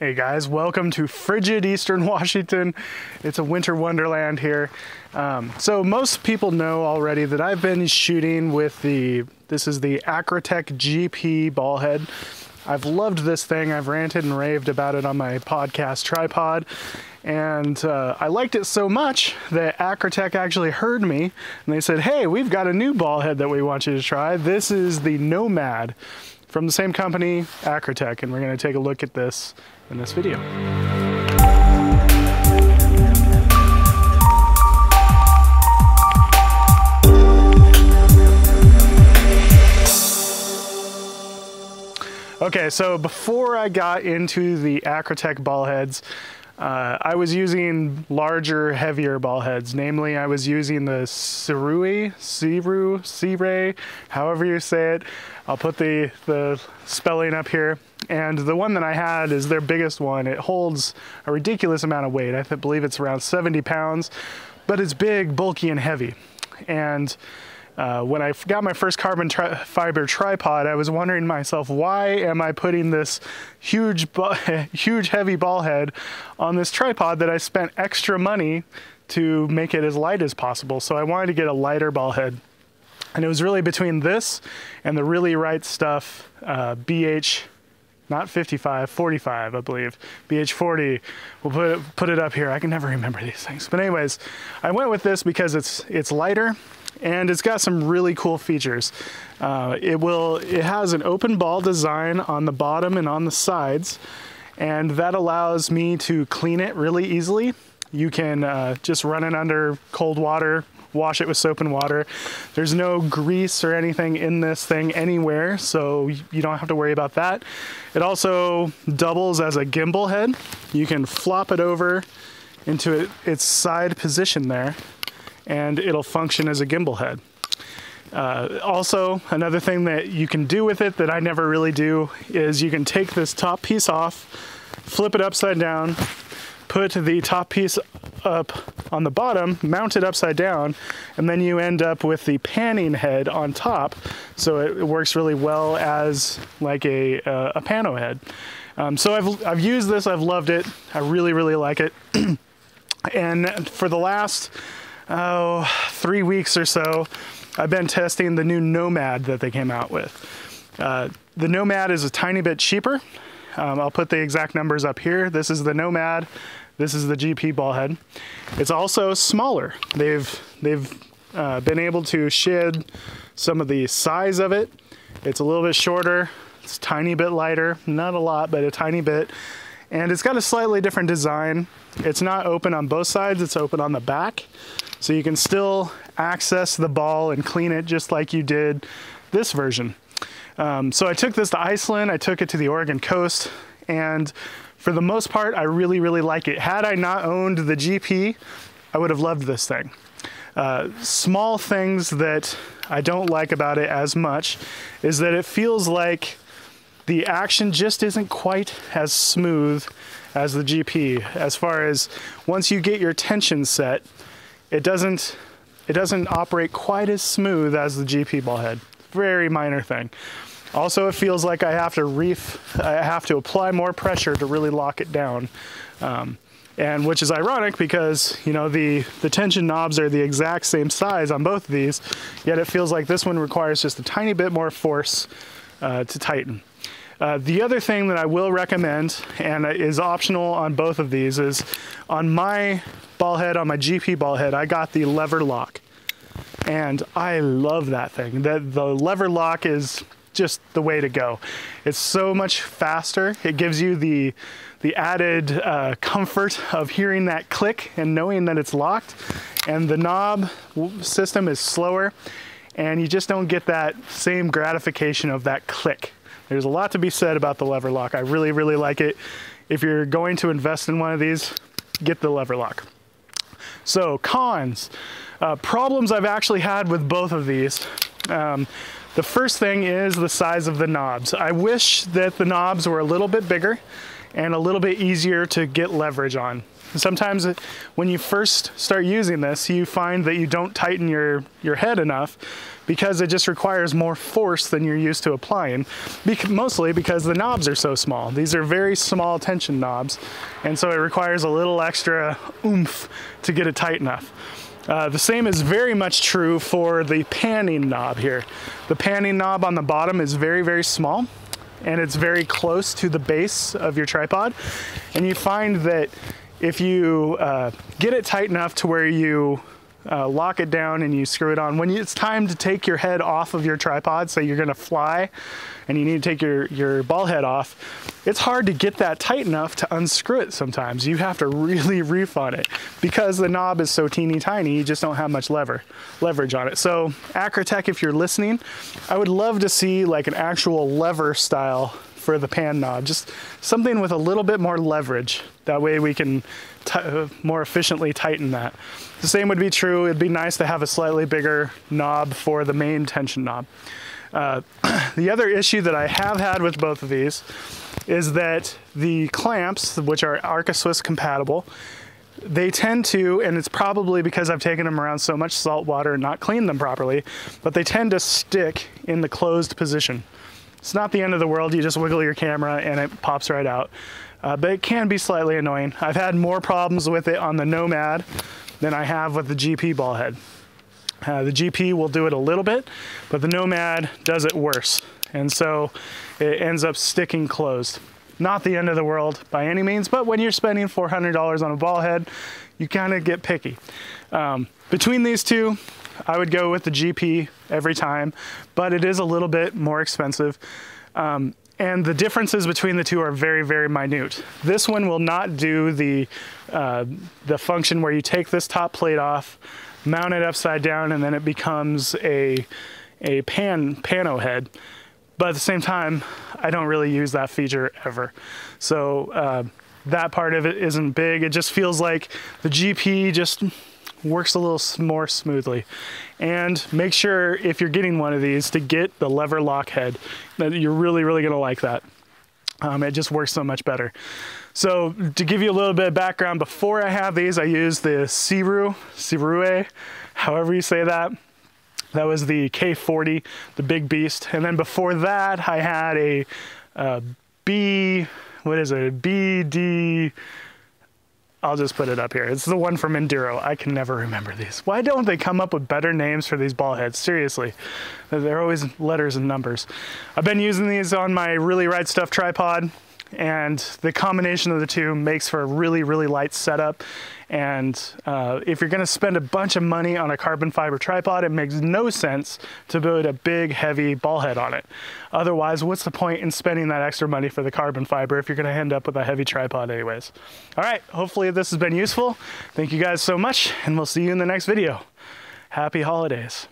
Hey guys, welcome to frigid Eastern Washington. It's a winter wonderland here. So most people know already that I've been shooting with this is the Acratech GP ball head. I've loved this thing. I've ranted and raved about it on my podcast tripod. And I liked it so much that Acratech actually heard me and they said, hey, we've got a new ball head that we want you to try. This is the Nomad from the same company, Acratech, and we're going to take a look at this in this video. Okay, so before I got into the Acratech ball heads, I was using larger, heavier ball heads. Namely, I was using the Cirui, however you say it. I'll put the spelling up here. And the one that I had is their biggest one. It holds a ridiculous amount of weight. I believe it's around 70 pounds, but it's big, bulky, and heavy. And when I got my first carbon fiber tripod, I was wondering to myself, why am I putting this huge heavy ball head on this tripod that I spent extra money to make it as light as possible? So I wanted to get a lighter ball head. And it was really between this and the Really Right Stuff BH, not 55, 45, I believe. BH40, we'll put it up here. I can never remember these things. But anyways, I went with this because it's lighter and it's got some really cool features. It has an open ball design on the bottom and on the sides, and that allows me to clean it really easily. You can just run it under cold water, wash it with soap and water. There's no grease or anything in this thing anywhere, so you don't have to worry about that. It also doubles as a gimbal head. You can flop it over into its side position there, and it'll function as a gimbal head. Also, another thing that you can do with it that I never really do is you can take this top piece off, flip it upside down, put the top piece up on the bottom, mount it upside down, and then you end up with the panning head on top. So it works really well as like a pano head. So I've used this, I've loved it. I really, really like it. And for the last 3 weeks or so, I've been testing the new Nomad that they came out with. The Nomad is a tiny bit cheaper. I'll put the exact numbers up here. This is the Nomad. This is the GP ball head. It's also smaller. They've been able to shed some of the size of it. It's a little bit shorter. It's a tiny bit lighter. Not a lot, but a tiny bit. And it's got a slightly different design. It's not open on both sides. It's open on the back. So you can still access the ball and clean it just like you did this version. So I took this to Iceland. I took it to the Oregon coast, and for the most part, I really, really like it. Had I not owned the GP, I would have loved this thing. Small things that I don't like about it as much is that it feels like the action just isn't quite as smooth as the GP. As far as once you get your tension set, it doesn't operate quite as smooth as the GP ball head. Very minor thing. Also, it feels like I have to apply more pressure to really lock it down. And which is ironic because, you know, the tension knobs are the exact same size on both of these, yet it feels like this one requires just a tiny bit more force to tighten. The other thing that I will recommend, and is optional on both of these, is on my ball head, on my GP ball head, I got the lever lock. And I love that thing. The lever lock is just the way to go. It's so much faster. It gives you the added comfort of hearing that click and knowing that it's locked. And the knob system is slower, and you just don't get that same gratification of that click. There's a lot to be said about the lever lock. I really, really like it. If you're going to invest in one of these, get the lever lock. So cons, problems I've actually had with both of these. The first thing is the size of the knobs. I wish that the knobs were a little bit bigger and a little bit easier to get leverage on. Sometimes when you first start using this, you find that you don't tighten your head enough because it just requires more force than you're used to applying, mostly because the knobs are so small. These are very small tension knobs, and so it requires a little extra oomph to get it tight enough. The same is very much true for the panning knob here. The panning knob on the bottom is very, very small, and it's very close to the base of your tripod, and you find that if you get it tight enough to where you lock it down and you screw it on, when it's time to take your head off of your tripod, say you're gonna fly and you need to take your ball head off, it's hard to get that tight enough to unscrew it sometimes. You have to really reef on it because the knob is so teeny tiny, you just don't have much leverage on it. So Acratech, if you're listening, I would love to see like an actual lever style for the pan knob, just something with a little bit more leverage. That way we can more efficiently tighten that. The same would be true, it'd be nice to have a slightly bigger knob for the main tension knob. The other issue that I have had with both of these is that the clamps, which are Arca Swiss compatible, they tend to, and it's probably because I've taken them around so much salt water and not cleaned them properly, but they tend to stick in the closed position. It's not the end of the world, you just wiggle your camera and it pops right out. But it can be slightly annoying. I've had more problems with it on the Nomad than I have with the GP ball head. The GP will do it a little bit, but the Nomad does it worse. And so it ends up sticking closed. Not the end of the world by any means, but when you're spending $400 on a ball head, you kind of get picky. Between these two, I would go with the GP every time, but it is a little bit more expensive. And the differences between the two are very, very minute. This one will not do the function where you take this top plate off, mount it upside down, and then it becomes a pano head. But at the same time, I don't really use that feature ever. So that part of it isn't big. It just feels like the GP just works a little more smoothly. And make sure if you're getting one of these to get the lever lock head. You're really, really gonna like that. It just works so much better. So to give you a little bit of background, before I have these, I used the Sirue, however you say that. That was the K40, the big beast. And then before that, I had a BD, I'll just put it up here. It's the one from Enduro. I can never remember these. Why don't they come up with better names for these ball heads? Seriously, they're always letters and numbers. I've been using these on my Really Right Stuff tripod, and the combination of the two makes for a really, really light setup. And if you're gonna spend a bunch of money on a carbon fiber tripod, it makes no sense to put a big, heavy ball head on it. Otherwise, what's the point in spending that extra money for the carbon fiber if you're gonna end up with a heavy tripod anyways? All right, hopefully this has been useful. Thank you guys so much, and we'll see you in the next video. Happy holidays.